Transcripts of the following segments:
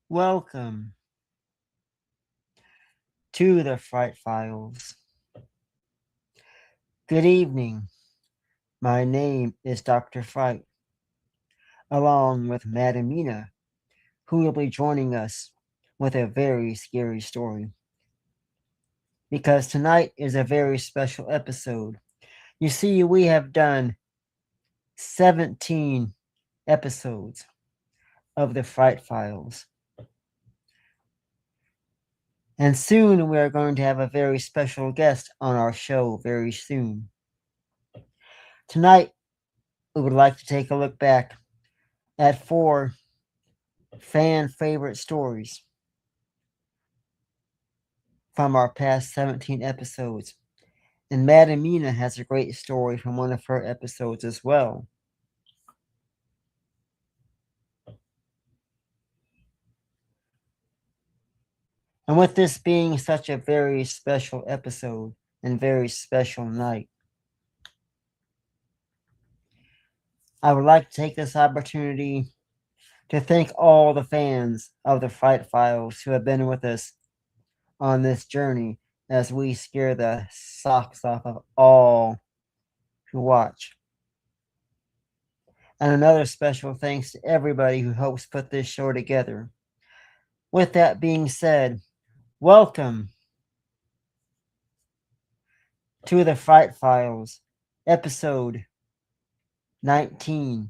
Welcome to the Fright Files. Good evening. My name is Dr. Fright, along with Madam Mina, who will be joining us with a very scary story. Because tonight is a very special episode. You see, we have done 17 episodes of the Fright Files. And soon we are going to have a very special guest on our show very soon. Tonight, we would like to take a look back at 4 fan favorite stories from our past 17 episodes. And Madam Mina has a great story from one of her episodes as well. And with this being such a very special episode and very special night, I would like to take this opportunity to thank all the fans of the Fright Files who have been with us on this journey as we scare the socks off of all who watch. And another special thanks to everybody who helps put this show together. With that being said, welcome to the Fright Files, episode 19.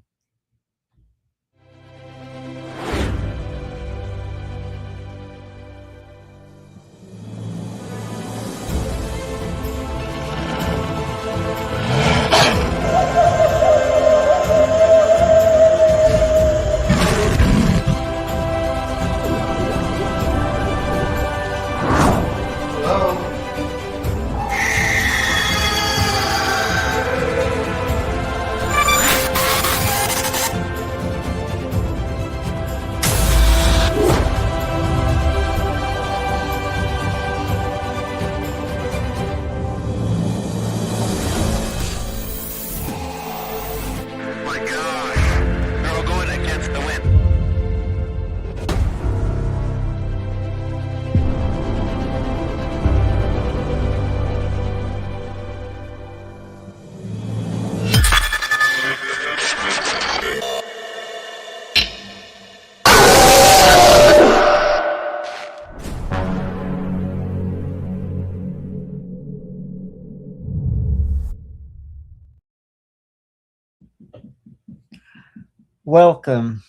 Welcome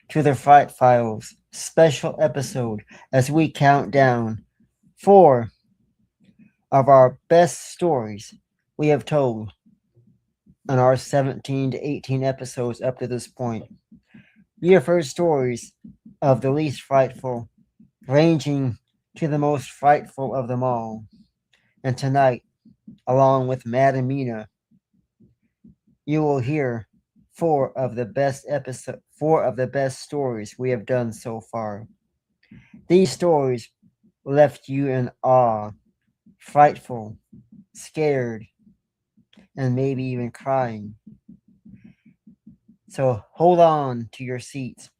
to the Fright Files special episode as we count down 4 of our best stories we have told on our 17 to 18 episodes up to this point. We have heard stories of the least frightful, ranging to the most frightful of them all. And tonight, along with Madam Mina, you will hear 4 of the best stories we have done so far. These stories left you in awe, frightful, scared, and maybe even crying. So hold on to your seats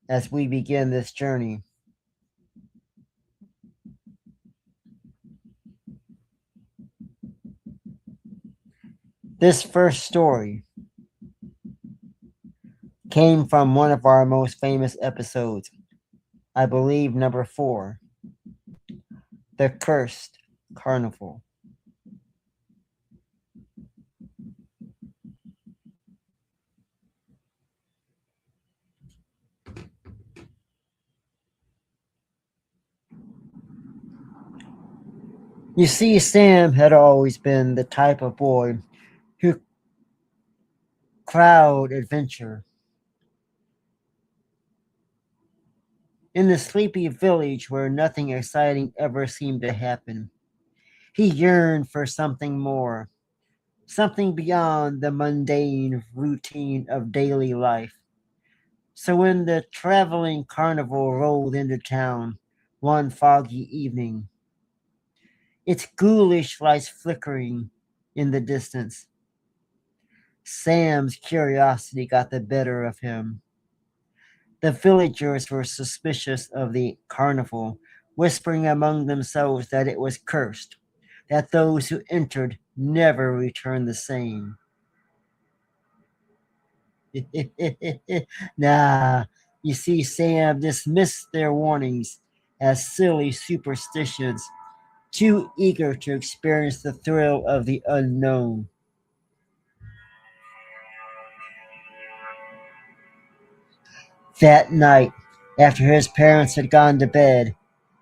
as we begin this journey. This first story came from one of our most famous episodes, I believe number 4, The Cursed Carnival. You see, Sam had always been the type of boy who crowd adventure. In the sleepy village where nothing exciting ever seemed to happen, he yearned for something more, something beyond the mundane routine of daily life. So when the traveling carnival rolled into town one foggy evening, its ghoulish lights flickering in the distance, Sam's curiosity got the better of him. The villagers were suspicious of the carnival, whispering among themselves that it was cursed, that those who entered never returned the same. Nah, you see, Sam dismissed their warnings as silly superstitions, too eager to experience the thrill of the unknown. That night, after his parents had gone to bed,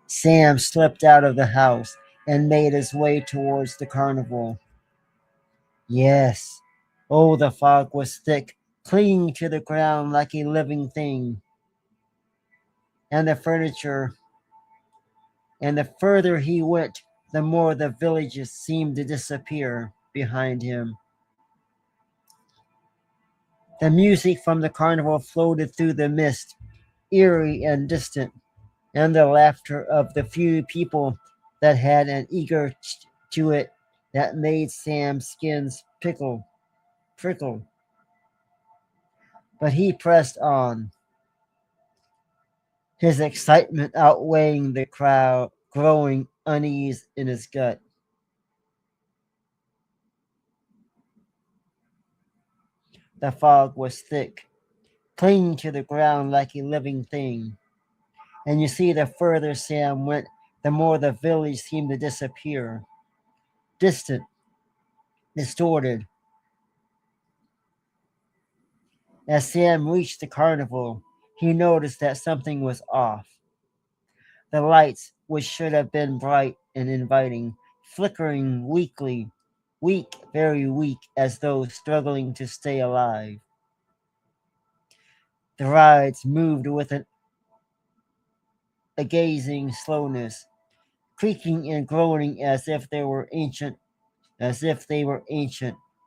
Sam slipped out of the house and made his way towards the carnival. Yes, oh, the fog was thick, clinging to the ground like a living thing, and the furniture. And the further he went, the more the villages seemed to disappear behind him. The music from the carnival floated through the mist, eerie and distant, and the laughter of the few people that had an eager to it that made Sam's skins prickle. But he pressed on, his excitement outweighing the crowd growing unease in his gut. The fog was thick, clinging to the ground like a living thing. And you see, the further Sam went, the more the village seemed to disappear. Distant, distorted. As Sam reached the carnival, he noticed that something was off. The lights, which should have been bright and inviting, flickering weakly, weak, very weak, as though struggling to stay alive. The rides moved with a gazing slowness, creaking and groaning as if they were ancient,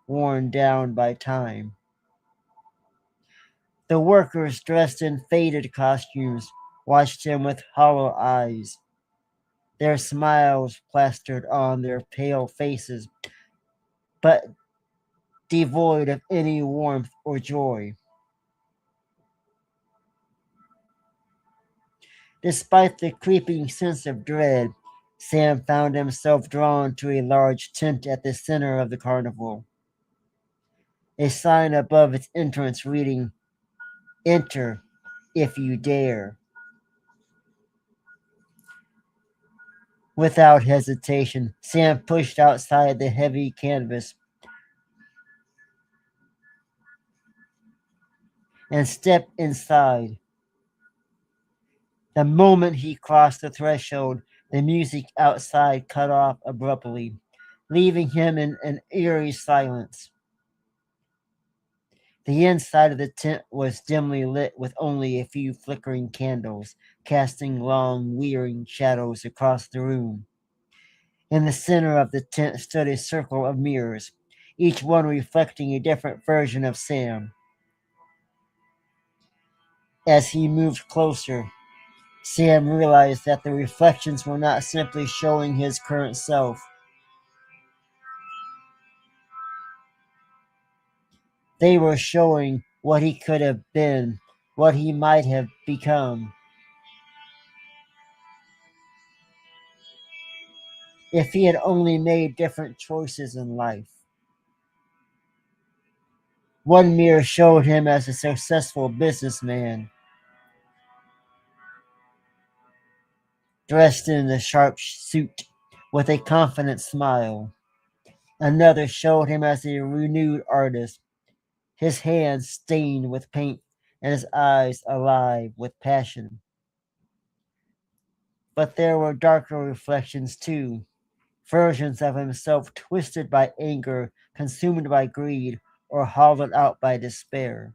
worn down by time. The workers, dressed in faded costumes, watched him with hollow eyes, their smiles plastered on their pale faces, but devoid of any warmth or joy. Despite the creeping sense of dread, Sam found himself drawn to a large tent at the center of the carnival. A sign above its entrance reading, "Enter if you dare." Without hesitation, Sam pushed outside the heavy canvas and stepped inside. The moment he crossed the threshold, the music outside cut off abruptly, leaving him in an eerie silence. The inside of the tent was dimly lit with only a few flickering candles, casting long, wearying shadows across the room. In the center of the tent stood a circle of mirrors, each one reflecting a different version of Sam. As he moved closer, Sam realized that the reflections were not simply showing his current self. They were showing what he could have been, what he might have become, if he had only made different choices in life. One mirror showed him as a successful businessman, dressed in a sharp suit with a confident smile. Another showed him as a renewed artist, his hands stained with paint and his eyes alive with passion. But there were darker reflections too, versions of himself twisted by anger, consumed by greed, or hollowed out by despair.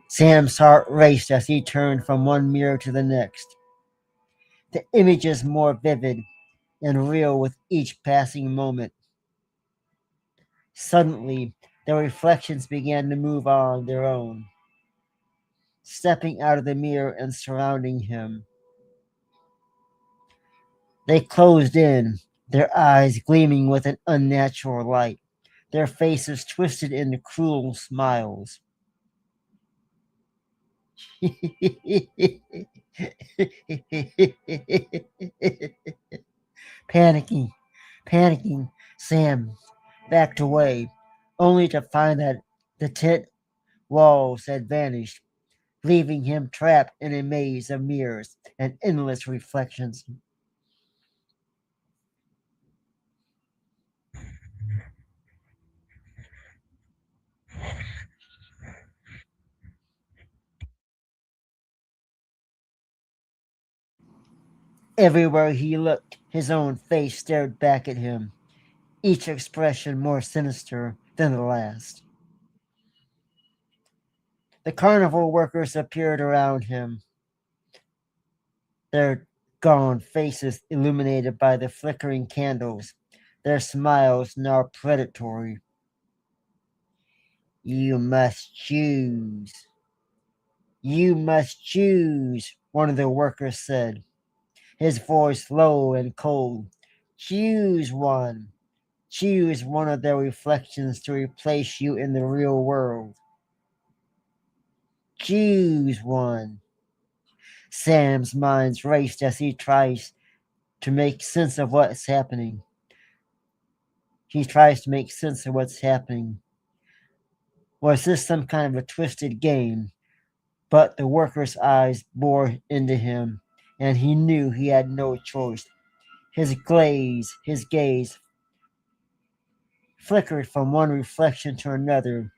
Sam's heart raced as he turned from one mirror to the next, the images more vivid and real with each passing moment. Suddenly, the reflections began to move on their own, stepping out of the mirror and surrounding him. They closed in, their eyes gleaming with an unnatural light, their faces twisted into cruel smiles. Panicking, panicking, Sam backed away, only to find that the tent walls had vanished, leaving him trapped in a maze of mirrors and endless reflections. Everywhere he looked, his own face stared back at him, each expression more sinister than the last. The carnival workers appeared around him, their gaunt faces illuminated by the flickering candles, their smiles now predatory. You must choose. You must choose, one of the workers said, his voice low and cold. Choose one. Choose one of their reflections to replace you in the real world. Choose one. Sam's mind raced as he tries to make sense of what's happening. He tries to make sense of what's happening. Was this some kind of a twisted game? But the worker's eyes bored into him, and he knew he had no choice. His gaze flickered from one reflection to another,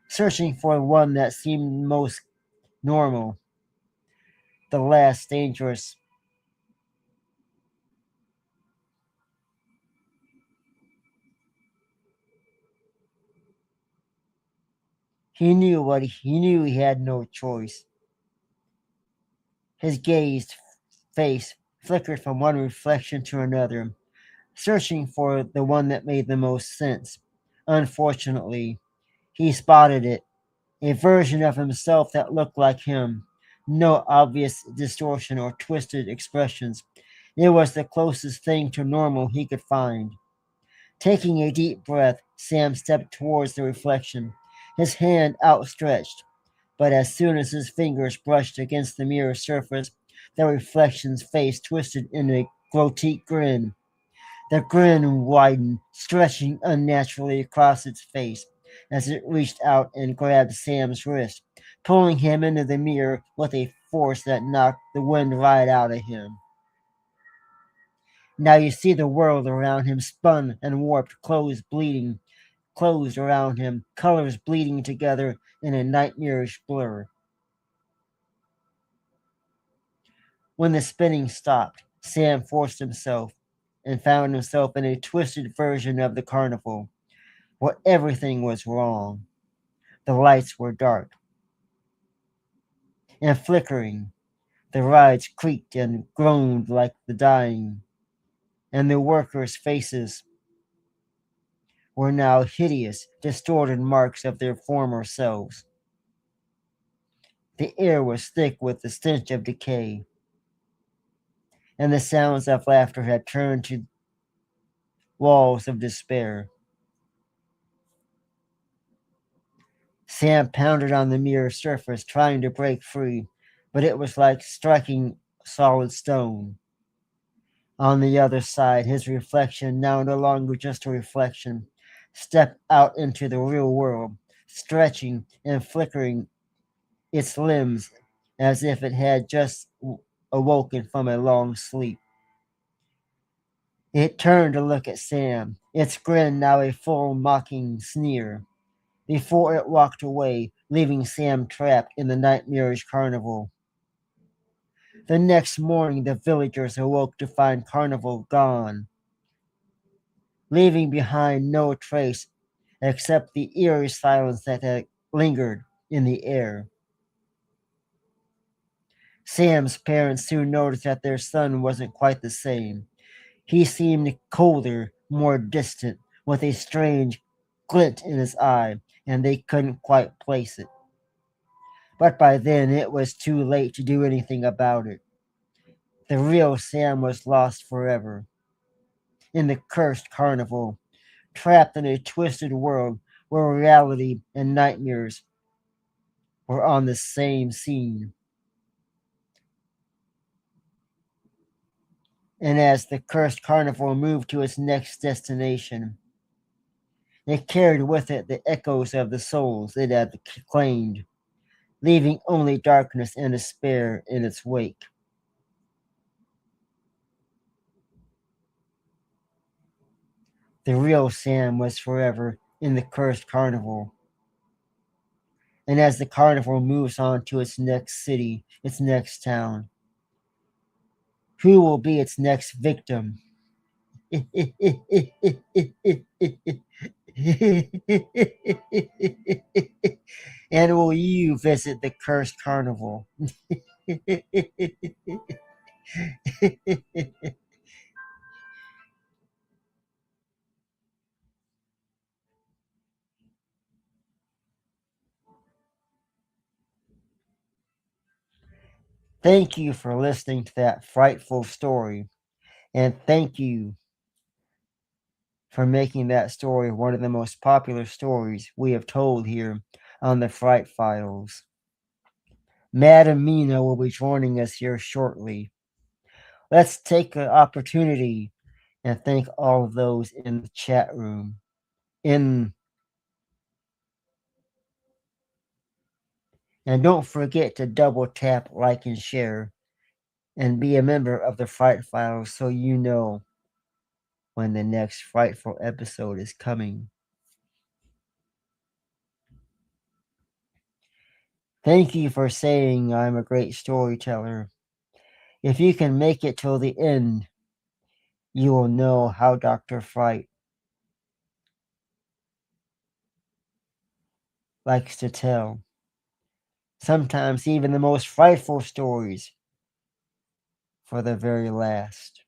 searching for one that seemed most normal, the last dangerous. He knew he had no choice. His gazed face flickered from one reflection to another, searching for the one that made the most sense. Unfortunately, he spotted it, a version of himself that looked like him. No obvious distortion or twisted expressions. It was the closest thing to normal he could find. Taking a deep breath, Sam stepped towards the reflection, his hand outstretched. But as soon as his fingers brushed against the mirror surface, the reflection's face twisted in a grotesque grin. The grin widened, stretching unnaturally across its face as it reached out and grabbed Sam's wrist, pulling him into the mirror with a force that knocked the wind right out of him. Now you see the world around him spun and warped, closed around him, colors bleeding together in a nightmarish blur. When the spinning stopped, Sam forced himself and found himself in a twisted version of the carnival, where everything was wrong. The lights were dark and flickering. The rides creaked and groaned like the dying, and the workers' faces were now hideous, distorted marks of their former selves. The air was thick with the stench of decay, and the sounds of laughter had turned to walls of despair. Sam pounded on the mirror surface, trying to break free, but it was like striking solid stone. On the other side, his reflection, now no longer just a reflection, stepped out into the real world, stretching and flickering its limbs as if it had just awoken from a long sleep. It turned to look at Sam, its grin now a full mocking sneer, before it walked away, leaving Sam trapped in the nightmarish carnival. The next morning, the villagers awoke to find Carnival gone, leaving behind no trace except the eerie silence that had lingered in the air. Sam's parents soon noticed that their son wasn't quite the same. He seemed colder, more distant, with a strange glint in his eye, and they couldn't quite place it. But by then it was too late to do anything about it. The real Sam was lost forever in the cursed carnival, trapped in a twisted world where reality and nightmares were on the same scene. And as the cursed carnival moved to its next destination, it carried with it the echoes of the souls it had claimed, leaving only darkness and despair in its wake. The real Sam was forever in the cursed carnival. And as the carnival moves on to its next city, its next town, who will be its next victim? And will you visit the cursed carnival? Thank you for listening to that frightful story. And thank you for making that story one of the most popular stories we have told here on the Fright Files. Madam Mina will be joining us here shortly. Let's take an opportunity and thank all of those in the chat room. And don't forget to double tap, like, and share, and be a member of the Fright Files so you know when the next frightful episode is coming. Thank you for saying I'm a great storyteller. If you can make it till the end, you will know how Dr. Fright likes to tell. Sometimes even the most frightful stories for the very last.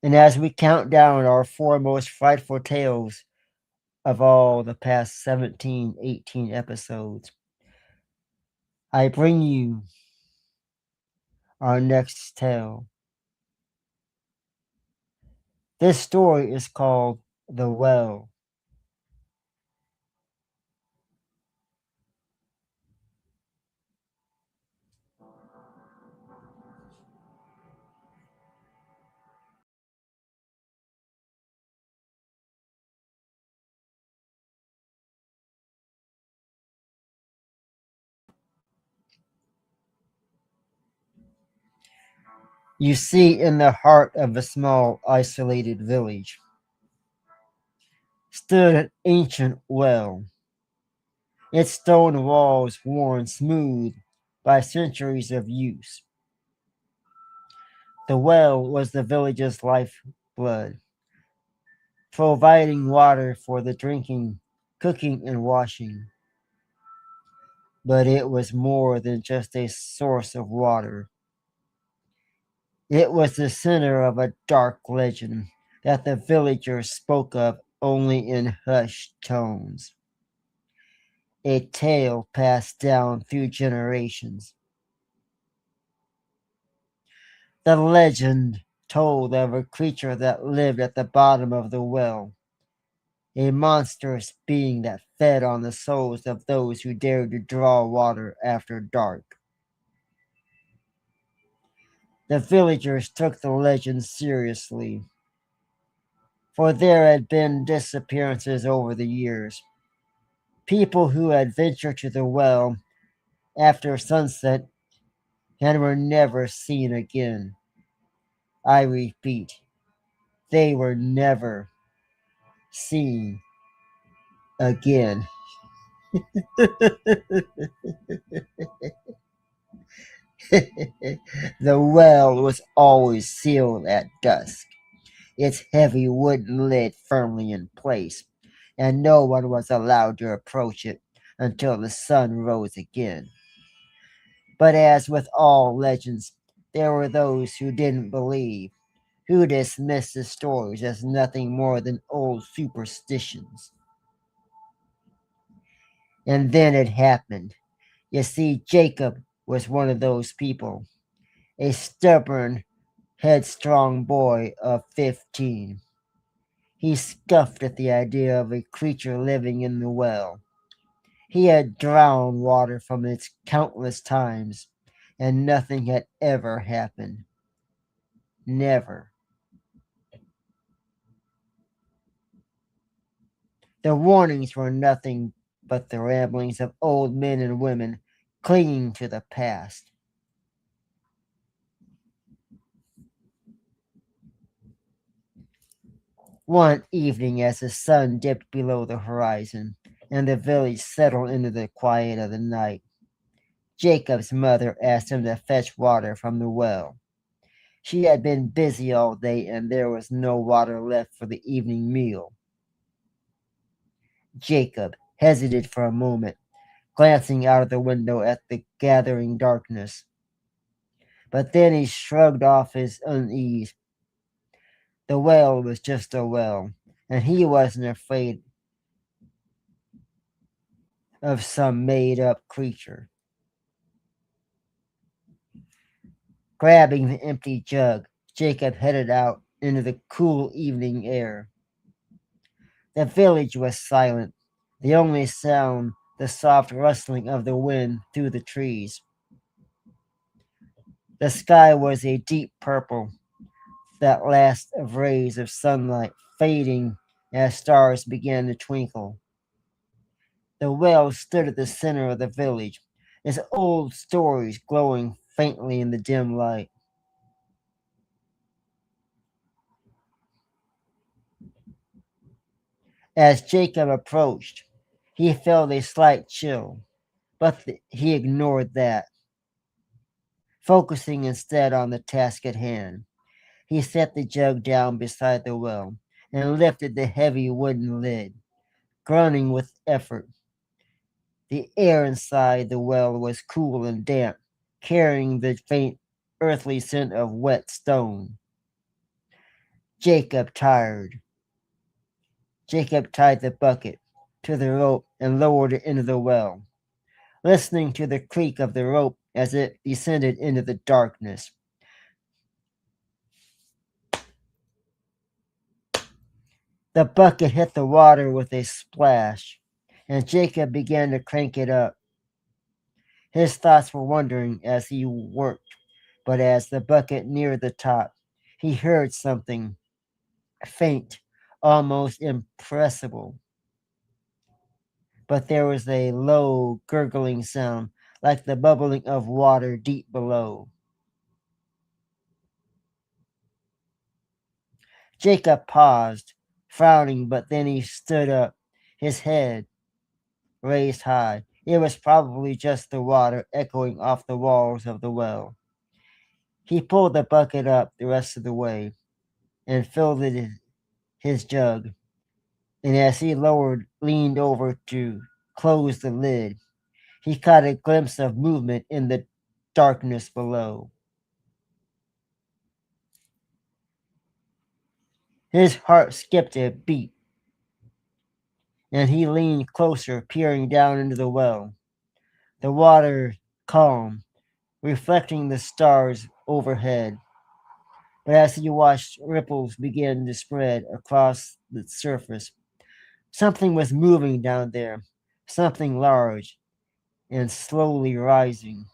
And as we count down our 4 most frightful tales of all the past 17, 18 episodes, I bring you our next tale. This story is called The Well. You see, in the heart of a small, isolated village stood an ancient well, its stone walls worn smooth by centuries of use. The well was the village's lifeblood, providing water for the drinking, cooking, and washing. But it was more than just a source of water. It was the center of a dark legend that the villagers spoke of only in hushed tones. A tale passed down through generations. The legend told of a creature that lived at the bottom of the well, a monstrous being that fed on the souls of those who dared to draw water after dark. The villagers took the legend seriously, for there had been disappearances over the years. People who had ventured to the well after sunset and were never seen again. I repeat, they were never seen again. The well was always sealed at dusk, its heavy wooden lid firmly in place, and no one was allowed to approach it until the sun rose again. But as with all legends, there were those who didn't believe, who dismissed the stories as nothing more than old superstitions. And then it happened. You see, Jacob was one of those people, a stubborn, headstrong boy of 15. He scoffed at the idea of a creature living in the well. He had drowned water from it countless times, and nothing had ever happened. Never. The warnings were nothing but the ramblings of old men and women clinging to the past. One evening, as the sun dipped below the horizon and the village settled into the quiet of the night, Jacob's mother asked him to fetch water from the well. She had been busy all day and there was no water left for the evening meal. Jacob hesitated for a moment, glancing out of the window at the gathering darkness. But then he shrugged off his unease. The well was just a well, and he wasn't afraid of some made up creature. Grabbing the empty jug, Jacob headed out into the cool evening air. The village was silent, the only sound the soft rustling of the wind through the trees. The sky was a deep purple, that last of rays of sunlight fading as stars began to twinkle. The well stood at the center of the village, its old stories glowing faintly in the dim light. As Jacob approached, he felt a slight chill, but he ignored that, focusing instead on the task at hand. He set the jug down beside the well and lifted the heavy wooden lid, grunting with effort. The air inside the well was cool and damp, carrying the faint earthly scent of wet stone. Jacob tired. Jacob tied the bucket to the rope and lowered it into the well, listening to the creak of the rope as it descended into the darkness. The bucket hit the water with a splash, and Jacob began to crank it up. His thoughts were wandering as he worked, but as the bucket neared the top, he heard something faint, almost impressible. But there was a low, gurgling sound, like the bubbling of water deep below. Jacob paused, frowning, but then he stood up, his head raised high. It was probably just the water echoing off the walls of the well. He pulled the bucket up the rest of the way and filled it in his jug, and as he leaned over to close the lid, he caught a glimpse of movement in the darkness below. His heart skipped a beat, and he leaned closer, peering down into the well. The water calm, reflecting the stars overhead. But as he watched, ripples began to spread across the surface. Something was moving down there, something large and slowly rising.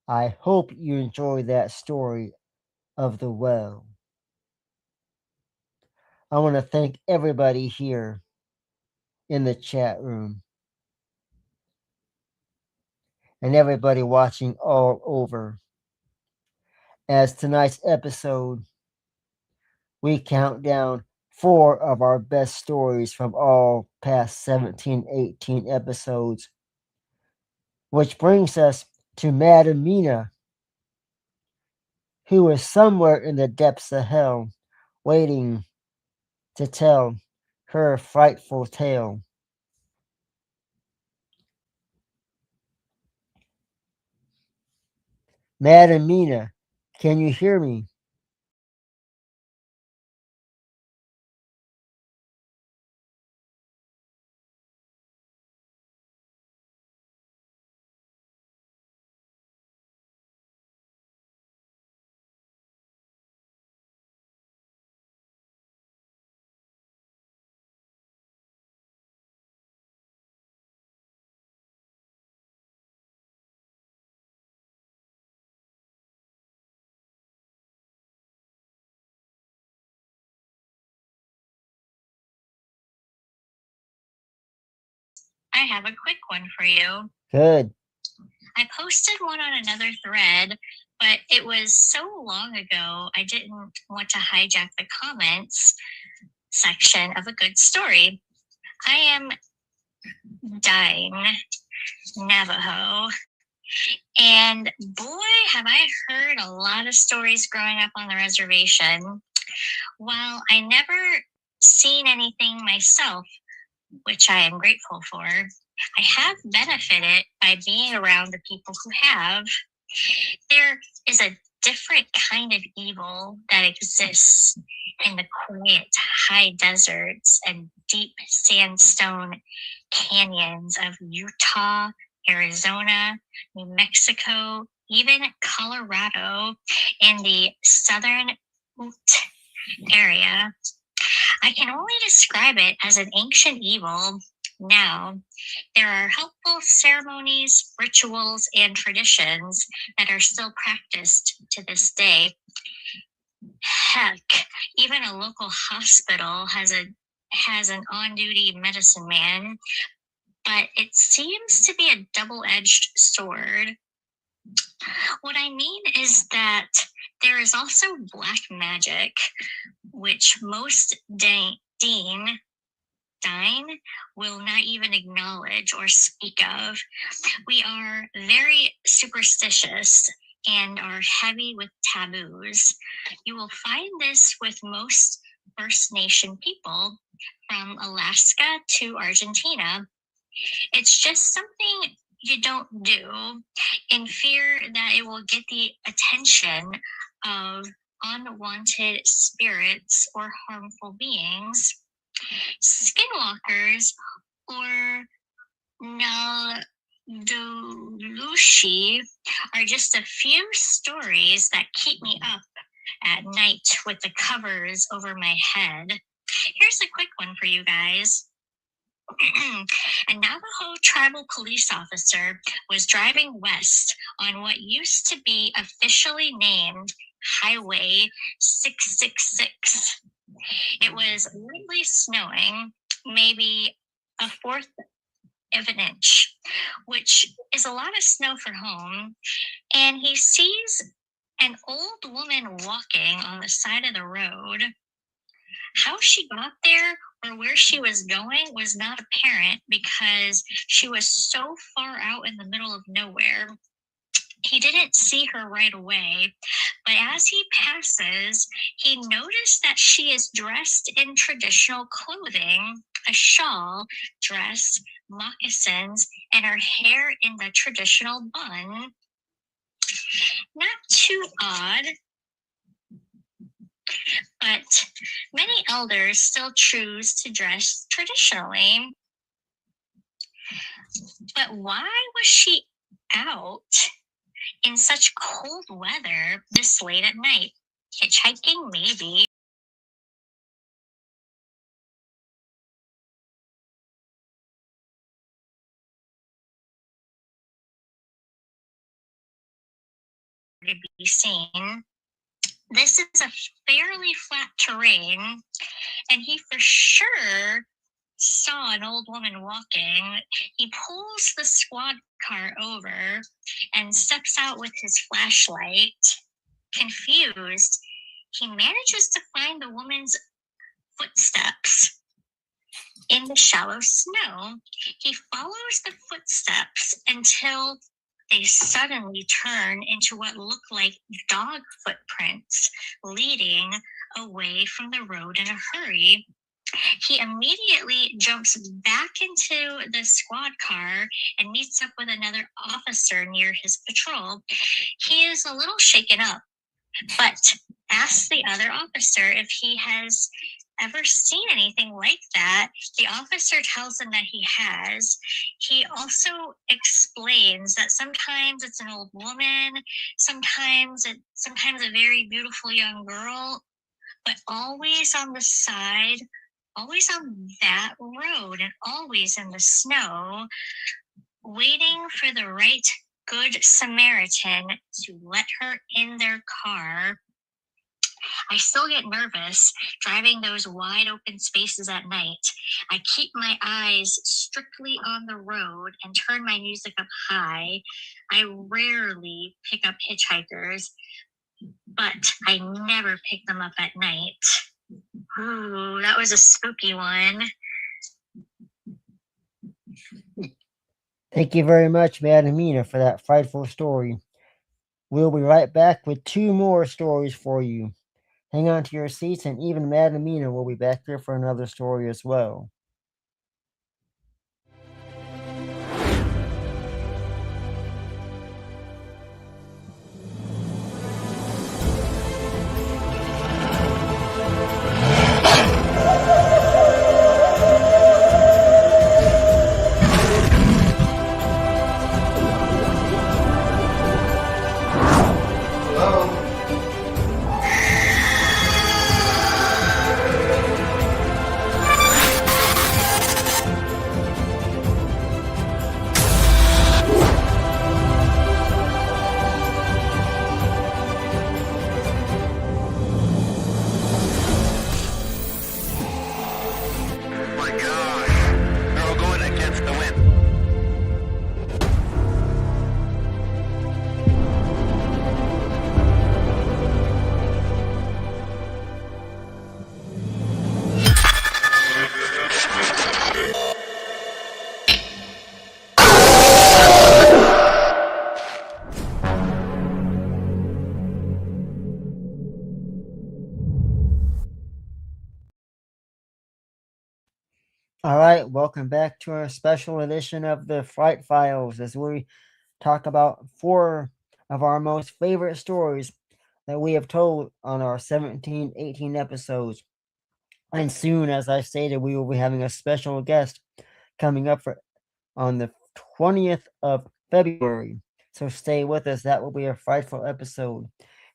I hope you enjoy that story of the well. I want to thank everybody here in the chat room and everybody watching all over. As tonight's episode, we count down 4 of our best stories from all past 17, 18 episodes, which brings us to Madam Mina, who is somewhere in the depths of hell, waiting to tell her frightful tale. Madam Mina, can you hear me? I have a quick one for you. Good. I posted one on another thread, but it was so long ago, I didn't want to hijack the comments section of a good story. I am dying Navajo. And boy, have I heard a lot of stories growing up on the reservation. While I never seen anything myself, which I am grateful for, I have benefited by being around the people who have. There is a different kind of evil that exists in the quiet high deserts and deep sandstone canyons of Utah, Arizona, New Mexico, even Colorado, in the southern Ute area. I can only describe it as an ancient evil now. There are helpful ceremonies, rituals, and traditions that are still practiced to this day. Heck, even a local hospital has an on-duty medicine man, but it seems to be a double-edged sword. What I mean is that there is also black magic, which most Dine will not even acknowledge or speak of. We are very superstitious and are heavy with taboos. You will find this with most First Nation people from Alaska to Argentina. It's just something you don't do in fear that it will get the attention of unwanted spirits or harmful beings. Skinwalkers or Naldelushi are just a few stories that keep me up at night with the covers over my head. Here's a quick one for you guys. A Navajo tribal police officer was driving west on what used to be officially named Highway 666. It was lightly snowing, maybe a fourth of an inch, which is a lot of snow for home. And he sees an old woman walking on the side of the road. How she got there or where she was going was not apparent because she was so far out in the middle of nowhere. He didn't see her right away, but as he passes, he noticed that she is dressed in traditional clothing, a shawl, dress, moccasins, and her hair in the traditional bun. Not too odd, but many elders still choose to dress traditionally. But why was she out in such cold weather this late at night? Hitchhiking, maybe. to be seen. This is a fairly flat terrain, and he for sure saw an old woman walking. He pulls the squad car over and steps out with his flashlight. Confused, he manages to find the woman's footsteps in the shallow snow. He follows the footsteps until they suddenly turn into what look like dog footprints leading away from the road in a hurry. He immediately jumps back into the squad car and meets up with another officer near his patrol. He is a little shaken up, but asks the other officer if he has ever seen anything like that. The officer tells him that he has. He also explains that sometimes it's an old woman, sometimes a very beautiful young girl, but always on the side, always on that road, and always in the snow, waiting for the right good Samaritan to let her in their car. I still get nervous driving those wide open spaces at night. I keep my eyes strictly on the road and turn my music up high. I rarely pick up hitchhikers, but I never pick them up at night. Ooh, that was a spooky one. Thank you very much, Madam Mina, for that frightful story. We'll be right back with 2 more stories for you. Hang on to your seats, and even Madam Mina will be back here for another story as well. All right, welcome back to our special edition of the Fright Files as we talk about 4 of our most favorite stories that we have told on our 17, 18 episodes. And soon, as I stated, we will be having a special guest coming up on the 20th of February. So stay with us. That will be a frightful episode.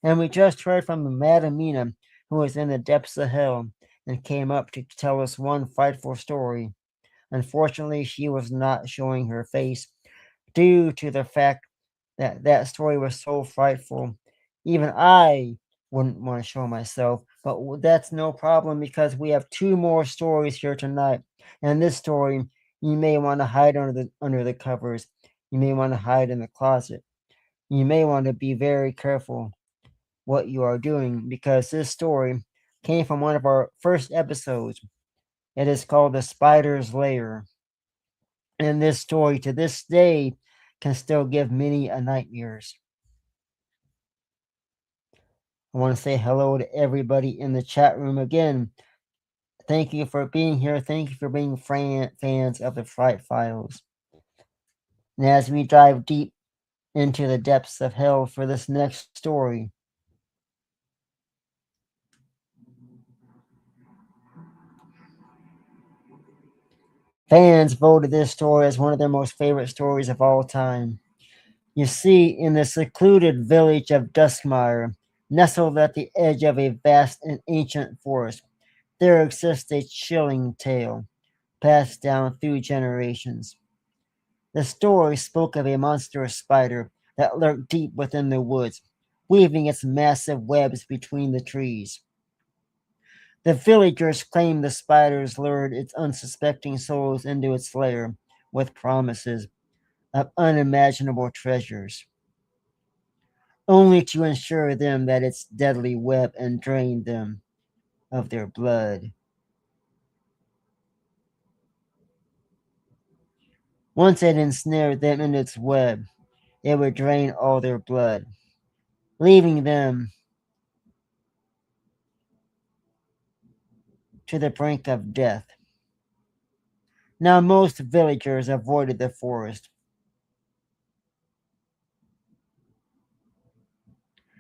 And we just heard from Madam Mina, who was in the depths of hell and came up to tell us one frightful story. Unfortunately, she was not showing her face due to the fact that that story was so frightful. Even I wouldn't want to show myself, but that's no problem because we have 2 more stories here tonight. And this story, you may want to hide under the covers. You may want to hide in the closet. You may want to be very careful what you are doing because this story came from one of our first episodes. It is called The Spider's Lair. And this story to this day can still give many a nightmares. I want to say hello to everybody in the chat room again. Thank you for being here. Thank you for being fans of the Fright Files. And as we dive deep into the depths of hell for this next story, fans voted this story as one of their most favorite stories of all time. You see, in the secluded village of Duskmire, nestled at the edge of a vast and ancient forest, there exists a chilling tale, passed down through generations. The story spoke of a monstrous spider that lurked deep within the woods, weaving its massive webs between the trees. The villagers claimed the spiders lured its unsuspecting souls into its lair with promises of unimaginable treasures, only to assure them that its deadly web and drain them of their blood. Once it ensnared them in its web, it would drain all their blood, leaving them to the brink of death. Now, most villagers avoided the forest,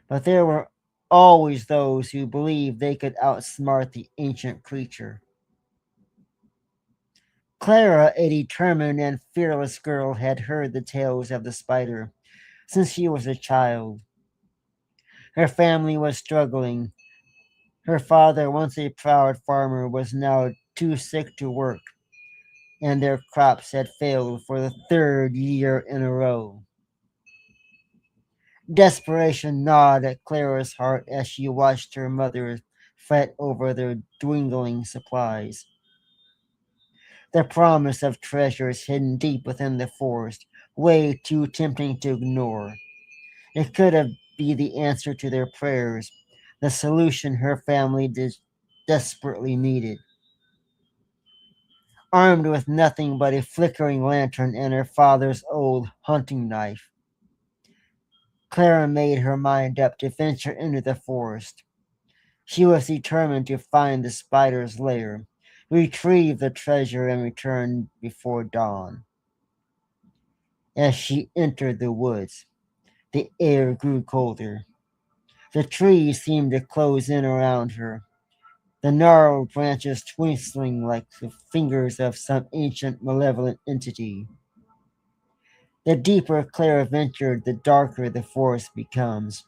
but there were always those who believed they could outsmart the ancient creature. Clara, a determined and fearless girl, had heard the tales of the spider since she was a child. Her family was struggling. Her father, once a proud farmer, was now too sick to work, and their crops had failed for the third year in a row. Desperation gnawed at Clara's heart as she watched her mother fret over their dwindling supplies. The promise of treasures hidden deep within the forest, way too tempting to ignore. It could have been the answer to their prayers, the solution her family desperately needed. Armed with nothing but a flickering lantern and her father's old hunting knife, Clara made her mind up to venture into the forest. She was determined to find the spider's lair, retrieve the treasure, and return before dawn. As she entered the woods, the air grew colder. The trees seemed to close in around her, the gnarled branches twinkling like the fingers of some ancient malevolent entity. The deeper Clara ventured, the darker the forest becomes.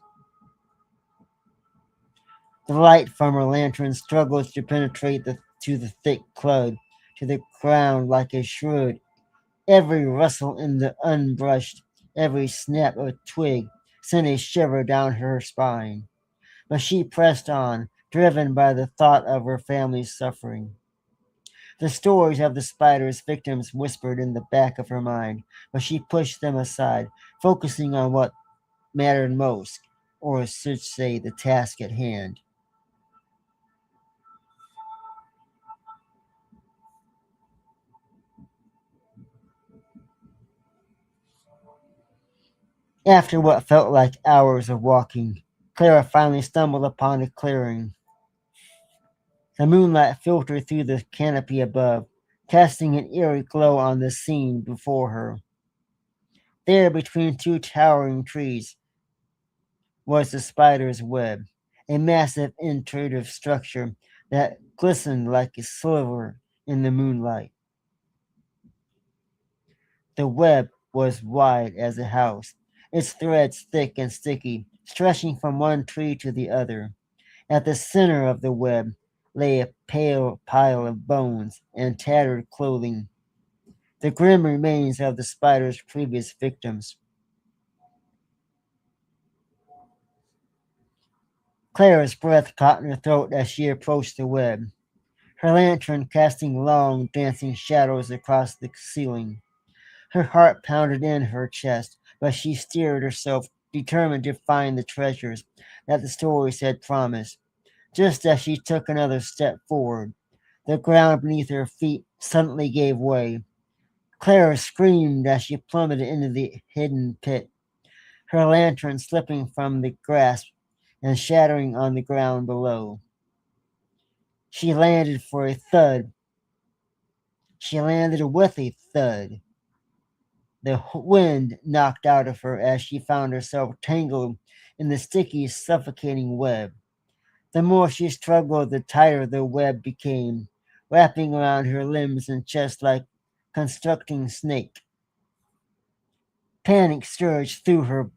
The light from her lantern struggles to penetrate to the thick cloud, to the ground like a shroud. Every rustle in the unbrushed, every snap of a twig sent a shiver down her spine. But she pressed on, driven by the thought of her family's suffering. The stories of the spider's victims whispered in the back of her mind, but she pushed them aside, focusing on what mattered most, or I should say the task at hand. After what felt like hours of walking, Clara finally stumbled upon a clearing. The moonlight filtered through the canopy above, casting an eerie glow on the scene before her. There, between two towering trees, was the spider's web, a massive intrusive structure that glistened like a silver in the moonlight. The web was wide as a house, its threads thick and sticky, stretching from one tree to the other. At the center of the web lay a pale pile of bones and tattered clothing, the grim remains of the spider's previous victims. Clara's breath caught in her throat as she approached the web, her lantern casting long, dancing shadows across the ceiling. Her heart pounded in her chest, but she steeled herself, determined to find the treasures that the stories had promised. Just as she took another step forward, the ground beneath her feet suddenly gave way. Clara screamed as she plummeted into the hidden pit, her lantern slipping from the grasp and shattering on the ground below. She landed for a thud. She landed with a thud. The wind knocked out of her as she found herself tangled in the sticky, suffocating web. The more she struggled, the tighter the web became, wrapping around her limbs and chest like constricting snake. Panic surged through her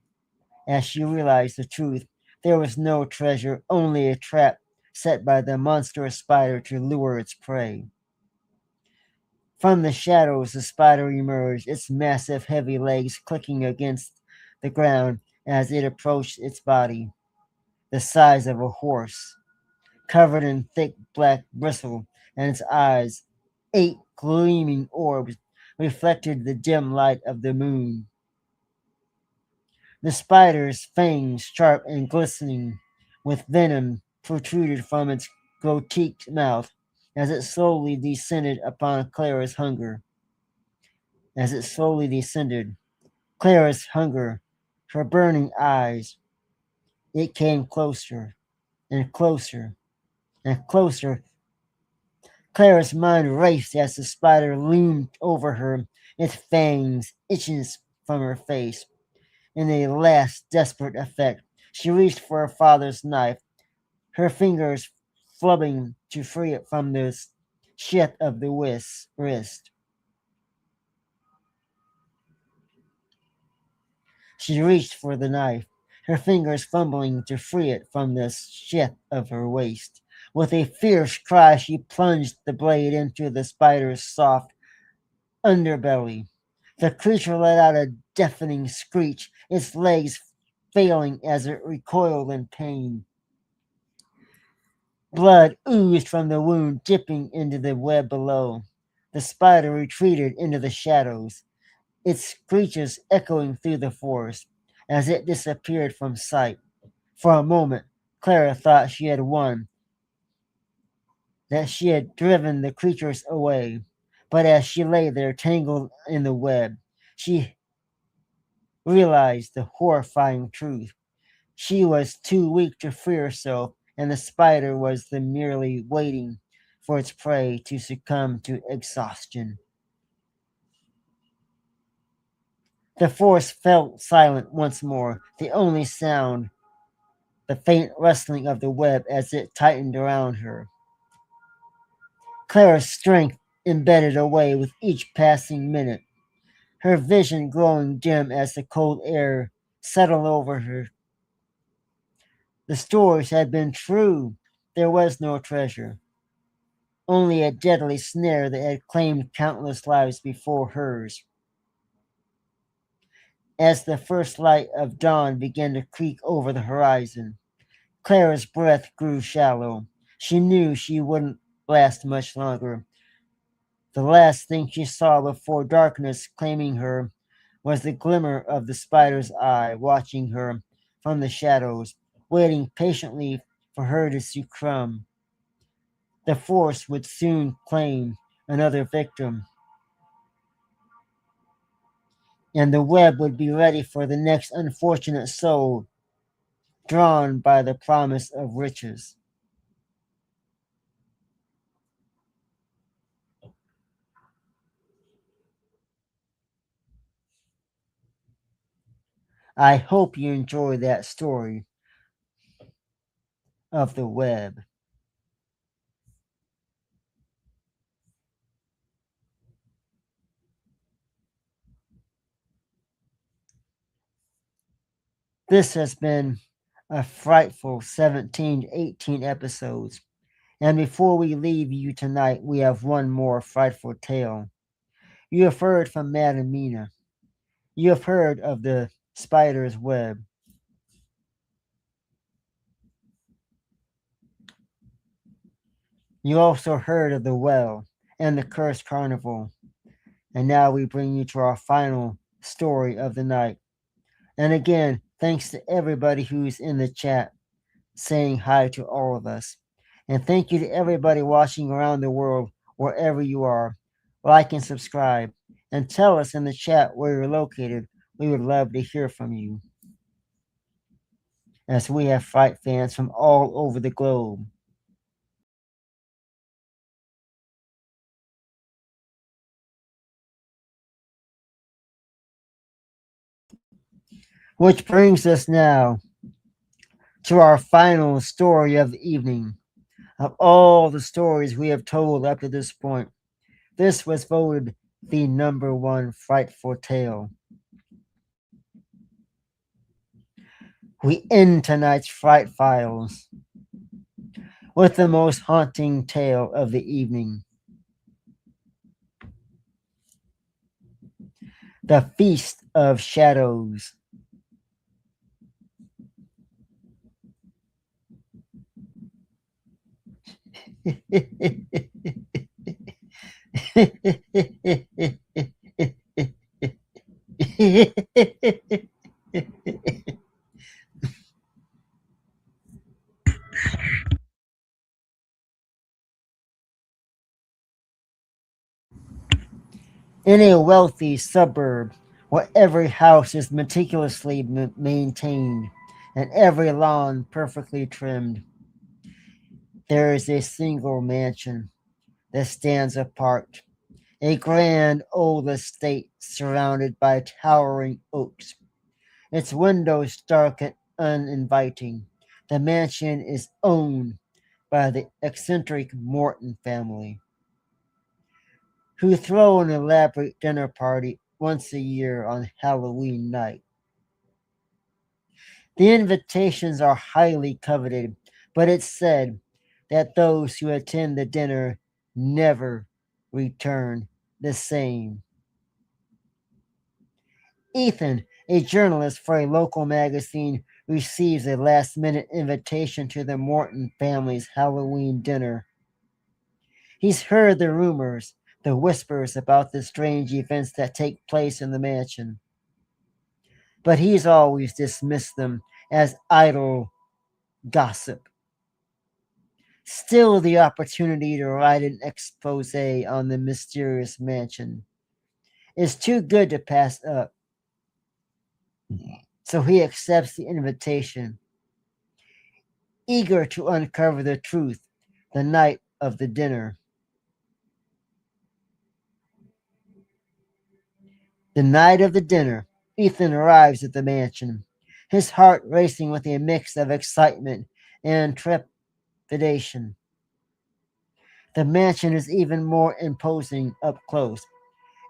as she realized the truth. There was no treasure, only a trap set by the monstrous spider to lure its prey. From the shadows, the spider emerged, its massive, heavy legs clicking against the ground as it approached its body. the size of a horse, covered in thick black bristle, and its eyes, 8 gleaming orbs, reflected the dim light of the moon. The spider's fangs, sharp and glistening with venom, protruded from its grotesque mouth as it slowly descended upon Clara's hunger. As it slowly descended, Clara's hunger, her burning eyes, it came closer and closer and closer. Clara's mind raced as the spider loomed over her, its fangs itching from her face. In a last desperate effort, she reached for her father's knife, her fingers flubbing to free it from the sheath of the wrist. She reached for the knife, her fingers fumbling to free it from the sheath of her waist. With a fierce cry, she plunged the blade into the spider's soft underbelly. The creature let out a deafening screech, its legs failing as it recoiled in pain. Blood oozed from the wound, dripping into the web below. The spider retreated into the shadows, its screeches echoing through the forest as it disappeared from sight. For a moment, Clara thought she had won, that she had driven the creatures away. But as she lay there tangled in the web, she realized the horrifying truth. She was too weak to free herself, and the spider was merely waiting for its prey to succumb to exhaustion. The forest fell silent once more, the only sound the faint rustling of the web as it tightened around her. Clara's strength embedded away with each passing minute, her vision growing dim as the cold air settled over her. The stories had been true. There was no treasure, only a deadly snare that had claimed countless lives before hers. As the first light of dawn began to creak over the horizon, Clara's breath grew shallow. She knew she wouldn't last much longer. The last thing she saw before darkness claiming her was the glimmer of the spider's eye watching her from the shadows, waiting patiently for her to succumb. The force would soon claim another victim, and the web would be ready for the next unfortunate soul drawn by the promise of riches. I hope you enjoy that story of the web. This has been a frightful 17 to 18 episodes. And before we leave you tonight, we have one more frightful tale. You have heard from Madam Mina. You have heard of the spider's web. You also heard of the well and the cursed carnival. And now we bring you to our final story of the night. And again, thanks to everybody who's in the chat saying hi to all of us. And thank you to everybody watching around the world, wherever you are. Like and subscribe, and tell us in the chat where you're located. We would love to hear from you, as we have Fright fans from all over the globe. Which brings us now to our final story of the evening. Of all the stories we have told up to this point, this was voted the number one frightful tale. We end tonight's Fright Files with the most haunting tale of the evening. The Feast of Shadows. In a wealthy suburb where every house is meticulously maintained and every lawn perfectly trimmed, there is a single mansion that stands apart, a grand old estate surrounded by towering oaks. Its windows dark and uninviting. The mansion is owned by the eccentric Morton family, who throw an elaborate dinner party once a year on Halloween night. The invitations are highly coveted, but it's said that those who attend the dinner never return the same. Ethan, a journalist for a local magazine, receives a last minute invitation to the Morton family's Halloween dinner. He's heard the rumors, the whispers about the strange events that take place in the mansion, but he's always dismissed them as idle gossip. Still, the opportunity to write an expose on the mysterious mansion is too good to pass up, so he accepts the invitation, eager to uncover the truth the night of the dinner. The night of the dinner, Ethan arrives at the mansion, his heart racing with a mix of excitement and trepidation. The mansion is even more imposing up close,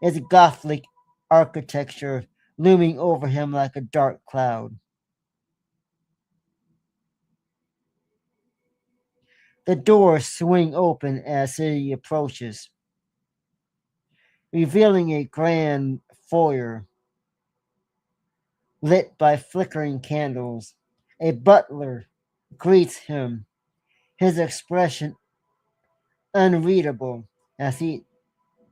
its Gothic architecture looming over him like a dark cloud. The doors swing open as he approaches, revealing a grand foyer lit by flickering candles. A butler greets him, his expression unreadable as he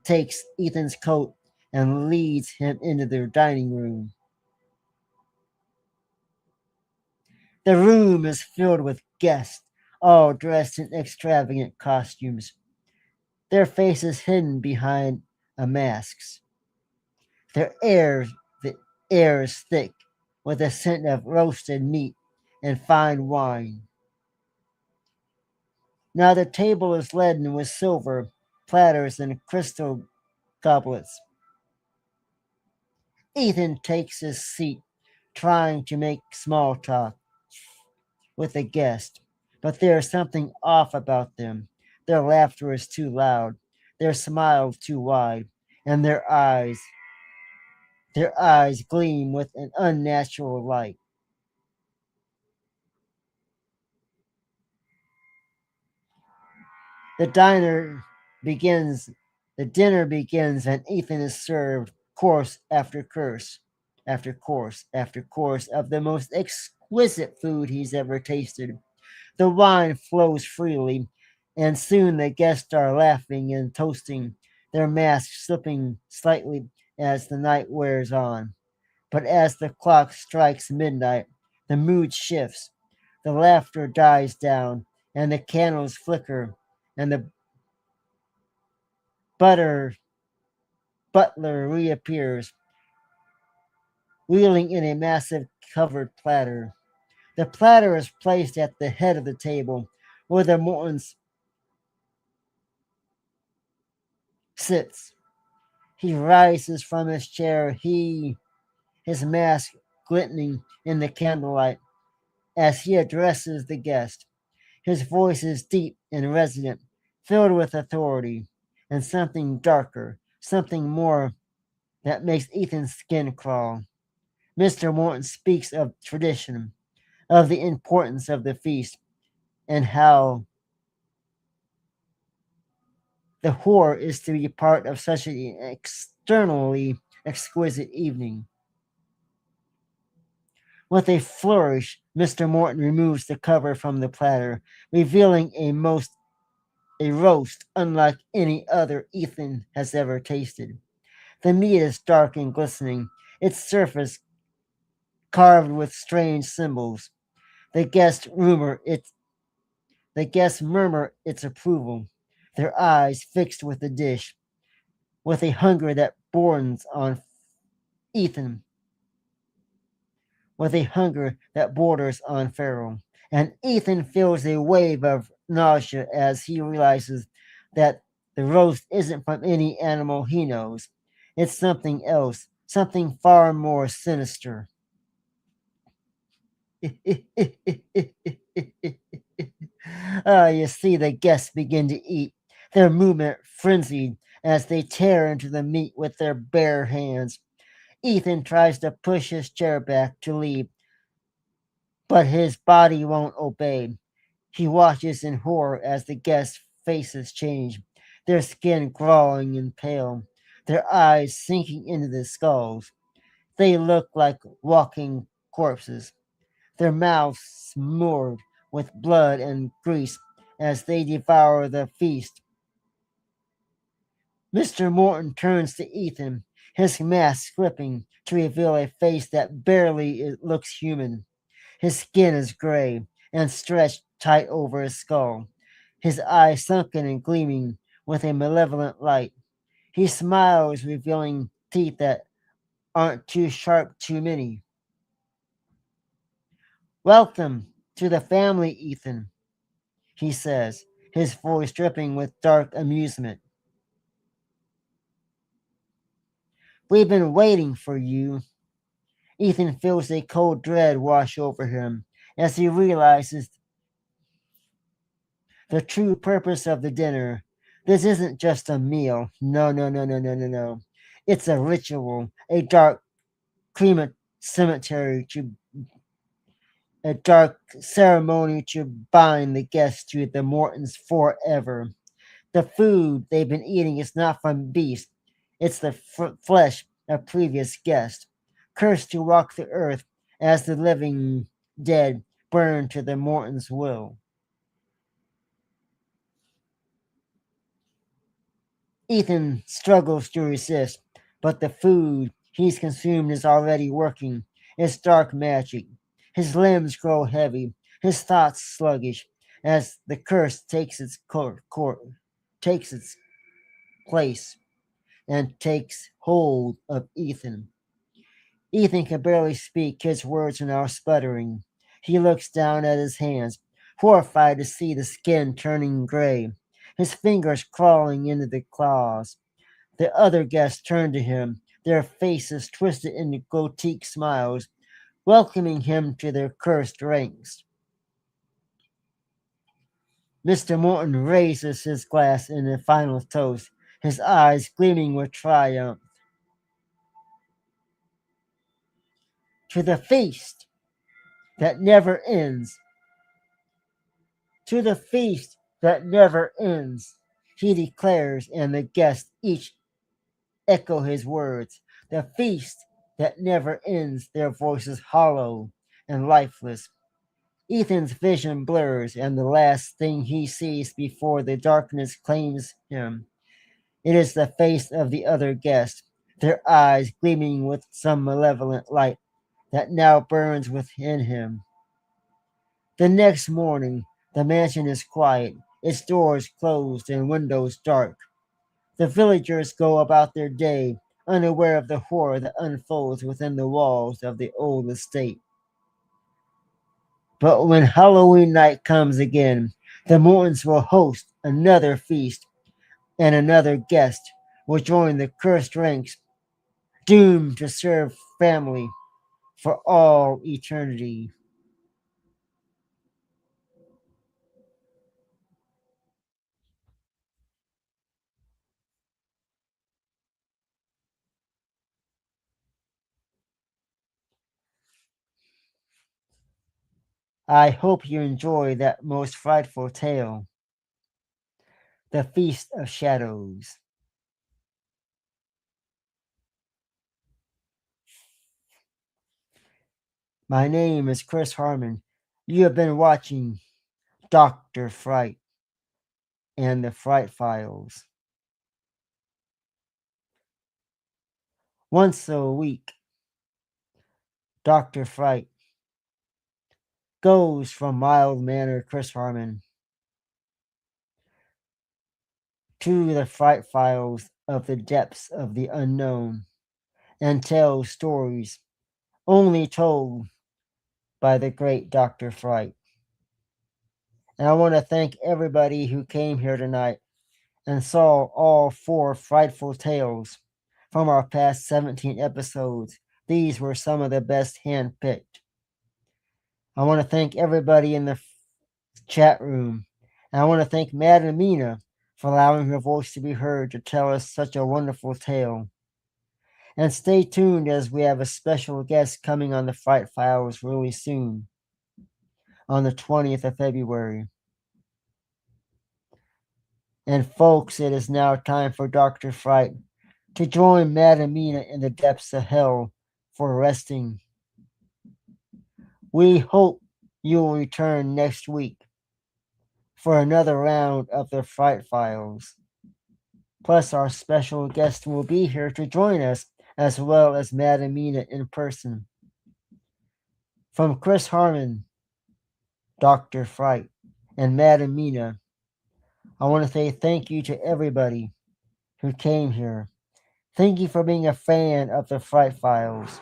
takes Ethan's coat and leads him into their dining room. The room is filled with guests, all dressed in extravagant costumes, their faces hidden behind masks. Their air, the air is thick with a scent of roasted meat and fine wine. Now the table is laden with silver platters and crystal goblets. Ethan takes his seat, trying to make small talk with the guest, but there is something off about them. Their laughter is too loud, their smiles too wide, and their eyes gleam with an unnatural light. The diner begins, the dinner begins, and Ethan is served course after course, after course after course of the most exquisite food he's ever tasted. The wine flows freely, and soon the guests are laughing and toasting, their masks slipping slightly as the night wears on. But as the clock strikes midnight, the mood shifts, the laughter dies down, and the candles flicker, and the butter butler reappears, wheeling in a massive covered platter. The platter is placed at the head of the table, where the Mortons sits. He rises from his chair, his mask glistening in the candlelight, as he addresses the guest. His voice is deep and resonant, filled with authority, and something darker, something more that makes Ethan's skin crawl. Mr. Morton speaks of tradition, of the importance of the feast, and how the horror is to be part of such an externally exquisite evening. With a flourish, Mr. Morton removes the cover from the platter, revealing a roast unlike any other Ethan has ever tasted. The meat is dark and glistening, its surface carved with strange symbols. The guests rumor its the guests murmur its approval, their eyes fixed with the dish, with a hunger that borders on Ethan, with a hunger that borders on Pharaoh. And Ethan feels a wave of nausea as he realizes that the roast isn't from any animal he knows. It's something else, something far more sinister. You see the guests begin to eat, their movement frenzied as they tear into the meat with their bare hands. Ethan tries to push his chair back to leave, but his body won't obey. He watches in horror as the guests' faces change, their skin growing and pale, their eyes sinking into the skulls. They look like walking corpses, their mouths smeared with blood and grease as they devour the feast. Mr. Morton turns to Ethan, his mask slipping to reveal a face that barely looks human. His skin is gray and stretched tight over his skull, his eyes sunken and gleaming with a malevolent light. He smiles, revealing teeth that aren't too sharp, too many. Welcome to the family, Ethan, he says, his voice dripping with dark amusement. We've been waiting for you. Ethan feels a cold dread wash over him as he realizes the true purpose of the dinner. This isn't just a meal. No, no, no, no, no, no, no. It's a ritual, a cemetery to a dark ceremony to bind the guests to the Mortons forever. The food they've been eating is not from beasts. It's the flesh of previous guests, cursed to walk the earth as the living dead burn to the Morton's will. Ethan struggles to resist, but the food he's consumed is already working. It's dark magic. His limbs grow heavy, his thoughts sluggish, as the curse takes its place and takes hold of Ethan. Ethan can barely speak, his words are now sputtering. He looks down at his hands, horrified to see the skin turning gray, his fingers crawling into the claws. The other guests turn to him, their faces twisted into grotesque smiles, welcoming him to their cursed ranks. Mr. Morton raises his glass in a final toast, his eyes gleaming with triumph. To the feast that never ends, to the feast that never ends, he declares, and the guests each echo his words. The feast that never ends, their voices hollow and lifeless. Ethan's vision blurs, and the last thing he sees before the darkness claims him, it is the face of the other guest, their eyes gleaming with some malevolent light that now burns within him. The next morning, the mansion is quiet, its doors closed and windows dark. The villagers go about their day, unaware of the horror that unfolds within the walls of the old estate. But when Halloween night comes again, the Mortons will host another feast, and another guest will join the cursed ranks, doomed to serve family for all eternity. I hope you enjoy that most frightful tale, The Feast of Shadows. My name is Chris Harmon. You have been watching Dr. Fright. and the Fright Files. Once a week, Dr. Fright goes from mild-mannered Chris Harmon to the Fright Files of the depths of the unknown and tells stories only told by the great Dr. Fright. And I want to thank everybody who came here tonight and saw all 4 frightful tales from our past 17 episodes. These were some of the best handpicked. I want to thank everybody in the chat room. And I want to thank Madam Mina for allowing her voice to be heard to tell us such a wonderful tale. And stay tuned as we have a special guest coming on the Fright Files really soon, on the 20th of February. And folks, it is now time for Dr. Fright to join Madam Mina in the depths of hell for resting. We hope you will return next week for another round of the Fright Files. Plus, our special guest will be here to join us, as well as Madam Mina in person. From Chris Harmon, Dr. Fright, and Madam Mina, I want to say thank you to everybody who came here. Thank you for being a fan of the Fright Files.